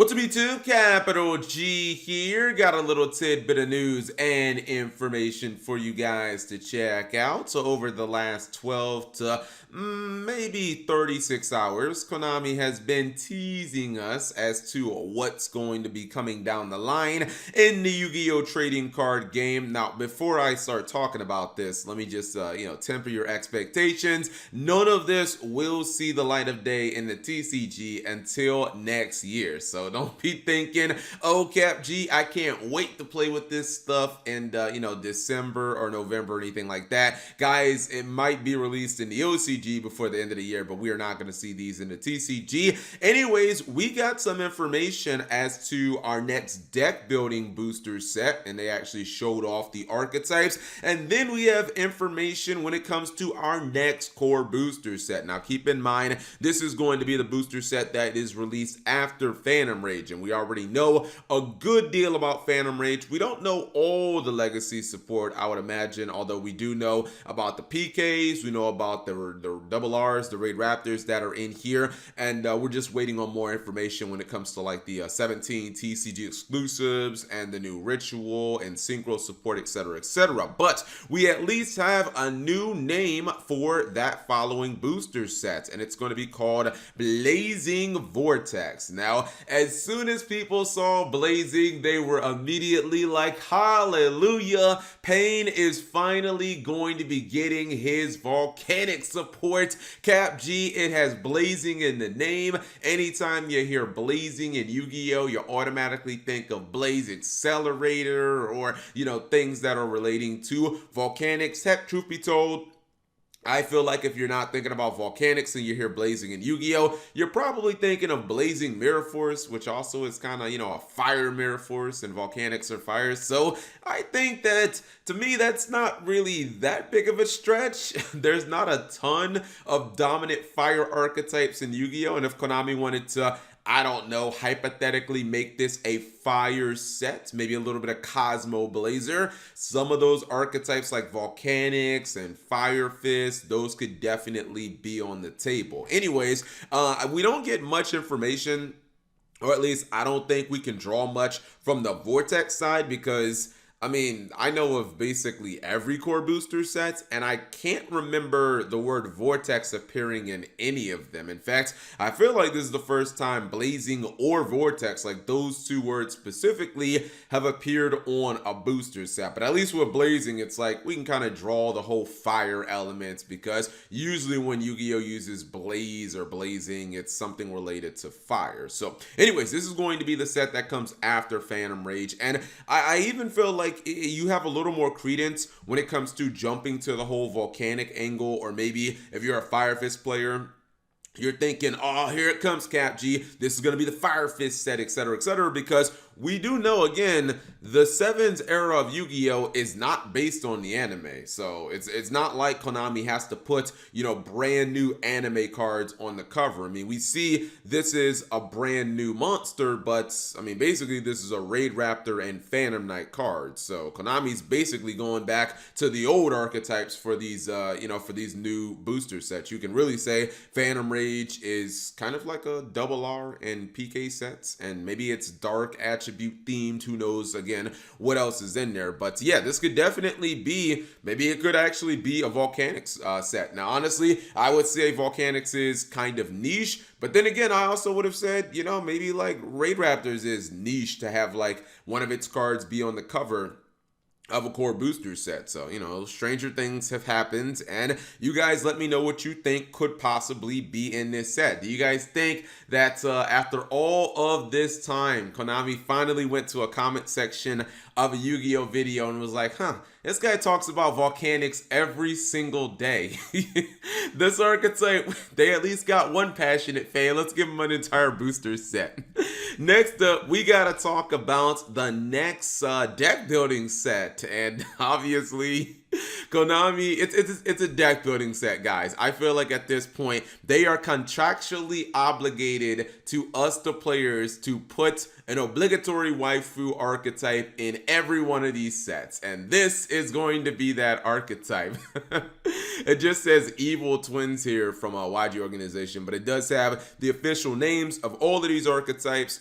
What's up, YouTube? Capital G here. Got a little tidbit of news and information for you guys to check out. So over the last 12 to maybe 36 hours, Konami has been teasing us as to what's going to be coming down the line in the Yu-Gi-Oh! Trading card game. Now, before I start talking about this, let me just, temper your expectations. None of this will see the light of day in the TCG until next year. So don't be thinking, oh, Cap G, I can't wait to play with this stuff in, December or November or anything like that. Guys, it might be released in the OCG before the end of the year, but we are not going to see these in the TCG. Anyways, we got some information as to our next deck building booster set, and they actually showed off the archetypes. And then we have information when it comes to our next core booster set. Now, keep in mind, this is going to be the booster set that is released after Phantom Rage, and we already know a good deal about Phantom Rage. We don't know all the legacy support, I would imagine, although we do know about the PKs, we know about the double R's, the Raid Raptors that are in here, and we're just waiting on more information when it comes to like the 17 TCG exclusives and the new ritual and synchro support, etc., etc. But we at least have a new name for that following booster set, and it's going to be called Blazing Vortex. Now, as soon as people saw Blazing, they were immediately like, hallelujah, Pain is finally going to be getting his Volcanic support. Cap G, it has Blazing in the name. Anytime you hear Blazing in Yu-Gi-Oh, you automatically think of Blaze Accelerator or, things that are relating to Volcanics. Heck, truth be told, I feel like if you're not thinking about Volcanics and you hear Blazing in Yu-Gi-Oh, you're probably thinking of Blazing Mirror Force, which also is kind of, a fire Mirror Force, and Volcanics are fires. So I think that, to me, that's not really that big of a stretch. There's not a ton of dominant fire archetypes in Yu-Gi-Oh, and if Konami wanted to, I don't know, hypothetically make this a fire set, maybe a little bit of Cosmo Blazer. Some of those archetypes like Volcanics and Fire Fist, those could definitely be on the table. Anyways, we don't get much information, or at least I don't think we can draw much from the Vortex side because I know of basically every core booster set, and I can't remember the word Vortex appearing in any of them. In fact, I feel like this is the first time Blazing or Vortex, like those two words specifically, have appeared on a booster set. But at least with Blazing, it's like we can kind of draw the whole fire elements because usually when Yu-Gi-Oh uses Blaze or Blazing, it's something related to fire. So anyways, this is going to be the set that comes after Phantom Rage, and I even feel like you have a little more credence when it comes to jumping to the whole Volcanic angle, or maybe if you're a Fire Fist player, you're thinking, oh, here it comes, Cap G. This is going to be the Fire Fist set, etc., because we do know, again, the Sevens era of Yu-Gi-Oh! Is not based on the anime. So it's not like Konami has to put, brand new anime cards on the cover. We see this is a brand new monster, but, basically this is a Raid Raptor and Phantom Knight card. So Konami's basically going back to the old archetypes for these, for these new booster sets. You can really say Phantom Rage is kind of like a double R and PK sets, and maybe it's dark attribute themed. Who knows, again, what else is in there. But yeah, this could definitely be, maybe it could actually be a Volcanics set. Now, honestly, I would say Volcanics is kind of niche, but then again, I also would have said, maybe like Raid Raptors is niche to have like one of its cards be on the cover of a core booster set. So, stranger things have happened, and you guys let me know what you think could possibly be in this set. Do you guys think that after all of this time, Konami finally went to a comment section of a Yu-Gi-Oh video and was like, this guy talks about Volcanics every single day. This archetype, they at least got one passionate fan. Let's give him an entire booster set. Next up, we gotta talk about the next deck building set, and obviously Konami, it's a deck building set, guys. I feel like at this point they are contractually obligated to us, the players, to put an obligatory waifu archetype in every one of these sets, and this is going to be that archetype. It just says Evil Twins here from a YG organization, but it does have the official names of all of these archetypes.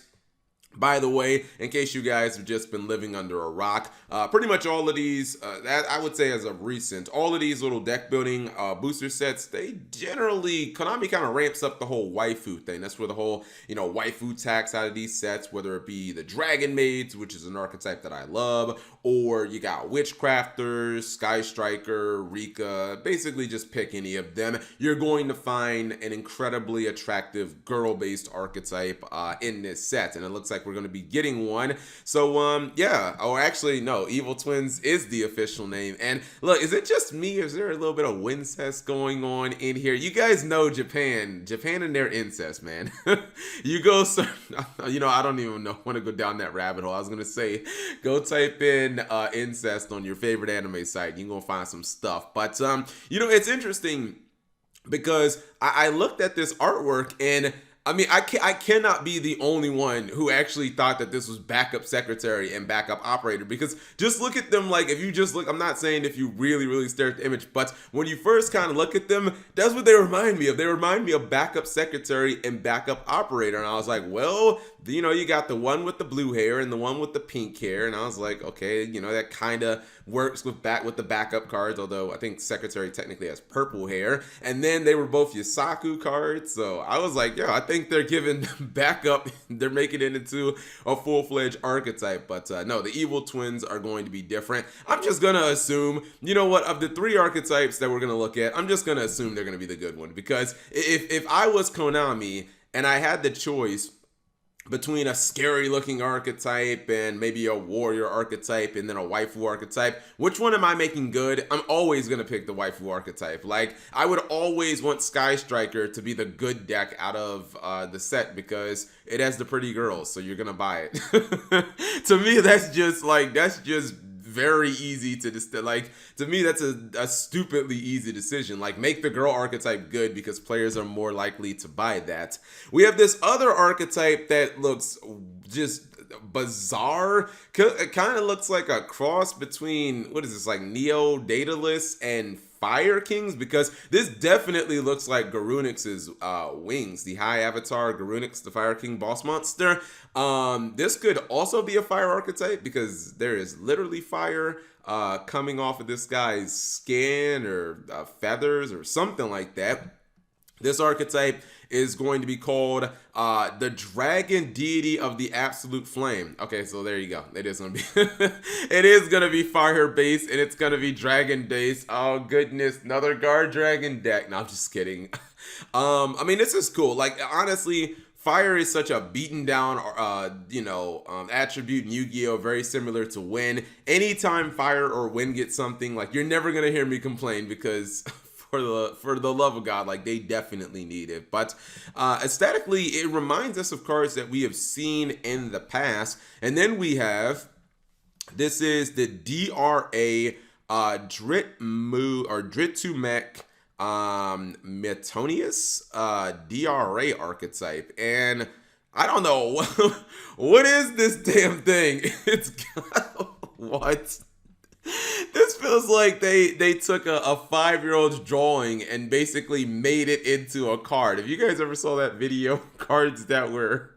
By the way, in case you guys have just been living under a rock, pretty much all of these, that I would say as of recent, all of these little deck building booster sets, they generally, Konami kind of ramps up the whole waifu thing. That's where the whole, waifu tax out of these sets, whether it be the Dragon Maids, which is an archetype that I love, or you got Witchcrafters, Sky Striker, Rika, basically just pick any of them. You're going to find an incredibly attractive girl-based archetype in this set, and it looks like we're going to be getting one. So yeah, oh actually no, Evil Twins is the official name. And look, is it just me, or is there a little bit of wincest going on in here? You guys know Japan and their incest, man. You go, I don't even want to go down that rabbit hole. I was going to say, go type in incest on your favorite anime site. You're going to find some stuff. But it's interesting because I looked at this artwork, and I mean, I cannot be the only one who actually thought that this was backup secretary and backup operator, because just look at them. Like, if you just look, I'm not saying if you really, really stare at the image, but when you first kind of look at them, that's what they remind me of. They remind me of backup secretary and backup operator. And I was like, well, you got the one with the blue hair and the one with the pink hair. And I was like, okay, that kind of works with the backup cards, although I think secretary technically has purple hair. And then they were both Yusaku cards. So I was like, yeah, I think they're giving backup. They're making it into a full-fledged archetype. But no, the Evil Twins are going to be different. I'm just going to assume, of the 3 archetypes that we're going to look at, I'm just going to assume they're going to be the good one. Because if I was Konami and I had the choice between a scary looking archetype and maybe a warrior archetype and then a waifu archetype, which one am I making good? I'm always going to pick the waifu archetype. Like, I would always want Sky Striker to be the good deck out of the set because it has the pretty girls, so you're going to buy it. To me, that's just very easy to to me, that's a stupidly easy decision. Like, make the girl archetype good because players are more likely to buy that. We have this other archetype that looks just bizarre. It kind of looks like a cross between, what is this, like Neo Daedalus and Fire Kings, because this definitely looks like Garunix's wings, the high avatar Garunix, the Fire King boss monster. This could also be a fire archetype because there is literally fire coming off of this guy's skin or feathers or something like that. This archetype is going to be called the Dragon Deity of the Absolute Flame. Okay, so there you go. It is gonna be it is gonna be fire based, and it's gonna be dragon based. Oh goodness, another guard dragon deck. No, I'm just kidding. I mean, this is cool. Like, honestly, fire is such a beaten down attribute in Yu-Gi-Oh! Very similar to wind. Anytime fire or wind gets something, like, you're never gonna hear me complain because for the love of God, like, they definitely need it. But aesthetically, it reminds us of cards that we have seen in the past. And then we have, this is the DRA Drittumek Metonius DRA archetype. And I don't know, what is this damn thing? It's what? This feels like they took a 5-year-old's drawing and basically made it into a card. If you guys ever saw that video, cards that were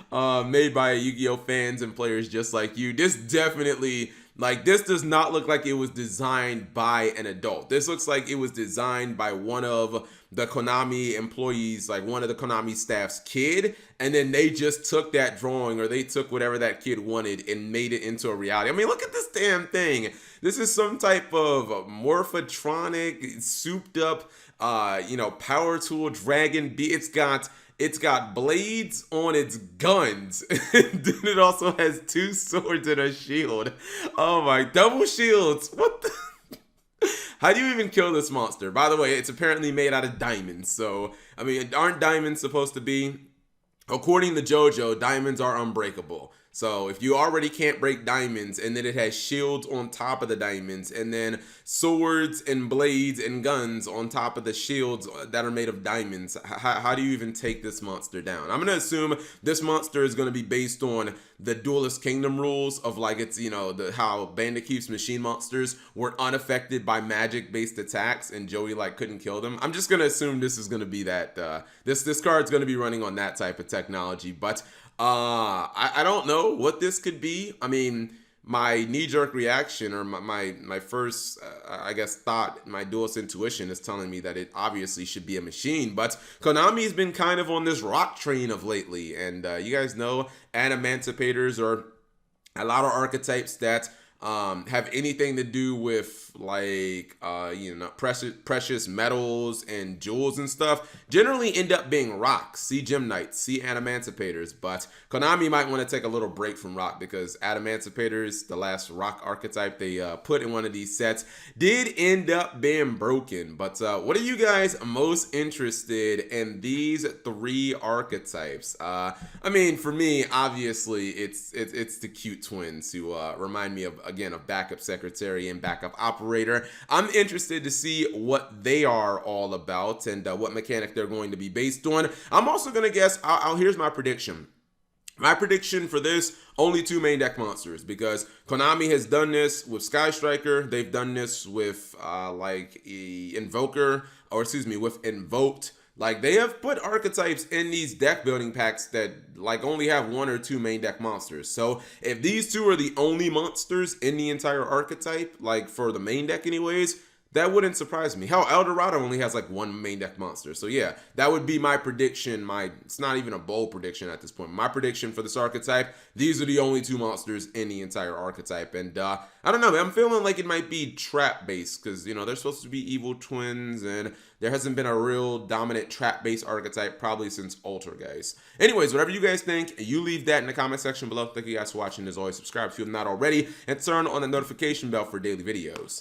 made by Yu-Gi-Oh fans and players just like you, this definitely, like, this does not look like it was designed by an adult. This looks like it was designed by one of the Konami employees, like one of the Konami staff's kid, and then they just took that drawing, or they took whatever that kid wanted and made it into a reality. I mean, look at this damn thing. This is some type of morphotronic, souped up, power tool dragon. It's got blades on its guns. Then it also has 2 swords and a shield. Oh my, double shields. What the? How do you even kill this monster? By the way, it's apparently made out of diamonds. So, I mean, aren't diamonds supposed to be? According to JoJo, diamonds are unbreakable. So if you already can't break diamonds, and then it has shields on top of the diamonds, and then swords and blades and guns on top of the shields that are made of diamonds, how do you even take this monster down? I'm going to assume this monster is going to be based on the Duelist Kingdom rules of, like, it's, how Bandit Keeps machine monsters were unaffected by magic-based attacks, and Joey, like, couldn't kill them. I'm just going to assume this is going to be that, this card's going to be running on that type of technology. But I don't know what this could be. I mean, my knee-jerk reaction, or my first, I guess, thought, my dualist intuition is telling me that it obviously should be a machine. But Konami's been kind of on this rock train of lately, and you guys know Adamanticators are a lot of archetypes that have anything to do with like precious metals and jewels and stuff generally end up being rocks. See Gem Knights, see Adamanticators, but Konami might want to take a little break from rock because Adamanticators, the last rock archetype they put in one of these sets, did end up being broken. But what are you guys most interested in these three archetypes? I mean, for me, obviously, it's the cute twins who remind me of, again, of backup secretary and backup operator. I'm interested to see what they are all about and what mechanic they're going to be based on. I'm also going to guess, here's my prediction. My prediction for this, only two main deck monsters, because Konami has done this with Sky Striker. They've done this with Invoker, or excuse me, with Invoked. Like, they have put archetypes in these deck building packs that like only have one or two main deck monsters. So if these two are the only monsters in the entire archetype, like for the main deck anyways, that wouldn't surprise me. Hell, El Dorado only has like one main deck monster. So yeah, that would be my prediction. It's not even a bold prediction at this point. My prediction for this archetype, these are the only two monsters in the entire archetype. And I don't know, I'm feeling like it might be trap-based because, you know, they're supposed to be evil twins and there hasn't been a real dominant trap-based archetype probably since Alter, guys. Anyways, whatever you guys think, you leave that in the comment section below. Thank you guys for watching. As always, subscribe if you have not already and turn on the notification bell for daily videos.